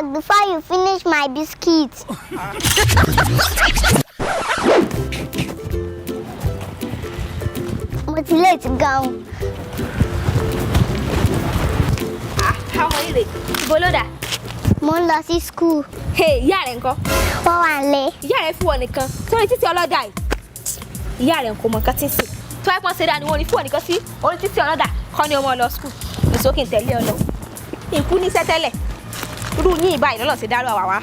bag before you finish my biscuits. What's late go? How are you? Boloda. Mo ń lọ sí school. Hey, ìyá rẹ̀ ńkọ́? Wọ́n wà nílé. Ìyá rẹ̀ fún ọ nìkan. Sórí títí ọlọ́dà yìí. Ìyá rẹ̀ ńkọ́ mọ̀ nǹkan tí ń sè. Tó ẹ pọ́n ṣe dáa ni wọ́n ní fún ọ nìkan sí orí títí ọlọ́dà kọ́ ni ọmọ lọ school. Nìsókè tẹ̀lé ọ lọ. Ìkú ní sẹ́tẹ́lẹ̀. Irú yín ìbá ìlọ́lọ́ ti dárò àwàwá.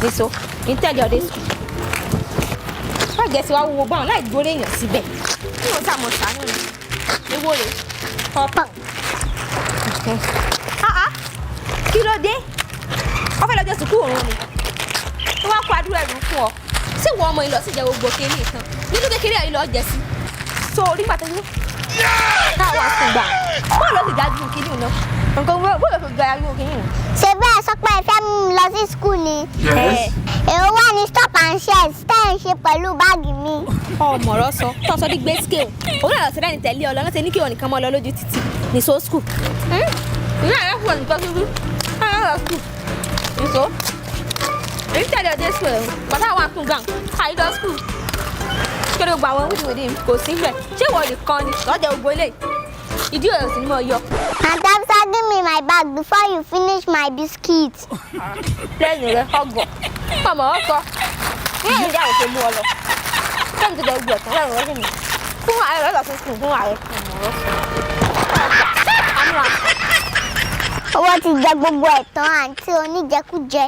Nìsó, ń tẹ̀lé ọdẹ school. Wọ́n gẹ̀ẹ́sì wá wúwo báwọn láì gbóré èèyàn síbẹ̀. Ní wọ́n sàmọ̀ sàánú ni. Ewó rẹ̀ ọ̀pọ̀n. Kí ló dé? Ó fẹ́ lọ jẹ́ sùkúù òun ni. Ó wá kó adúrà ẹ̀rù fún ọ. Ṣé ìwọ ọmọ yìí lọ sí ìjẹ gbogbo kéré ìtàn? Nínú kékeré yìí lọ jẹ sí. So orí pàtó yín. Káwọn àkùngbà. Bọ́ọ̀lù ló ti dájú kìíní náà. Nǹkan bọ́ọ̀lù ló ti dájú kìíní náà. Ṣé bẹ́ẹ̀ sọ pé ẹ fẹ́ mú mi lọ sí school ni? Èrò wà ní stop and share tẹ́ ẹ̀ ń ṣe pẹ̀lú báàgì mi. Ọmọ ọ̀rọ̀ sọ, tó sọ di gbé scale. Òun náà lọ sí rẹ́ni tẹ̀lé ọ lọ, láti ní kí wọn nìkan mọ́ lọ lójú títì ní so school. Ìyá rẹ̀ fún ọ nìkan ṣubú. School. Nìṣó. Èyí tẹ̀lé ọdẹ school ẹ̀ bàtà àwọn àkùngbà àìlọ school. Kéré gbogbo àwọn wíìdìwìdì kò sí bẹ̀. Ṣé ìwọ nìkan ni lọ́jọ́ gbogbo ilé? Ìdí òyò sì ni mo yọ. Aunty Afusa, give me my bag before you finish my biscuits. Lẹ́yìn rẹ̀ ọgọ̀. Ọmọ ọkọ. Ní ẹ̀yìn ìyá òkè mú ọ lọ. Sẹ́yìn tó jẹ́ gbogbo ẹ̀sán lẹ́yìn rẹ̀ sí mi. Fún ààrẹ rẹ̀ lọ sí sùn fún ààrẹ. Owó ti jẹ gbogbo ẹ̀tàn àǹtí oníjẹkújẹ.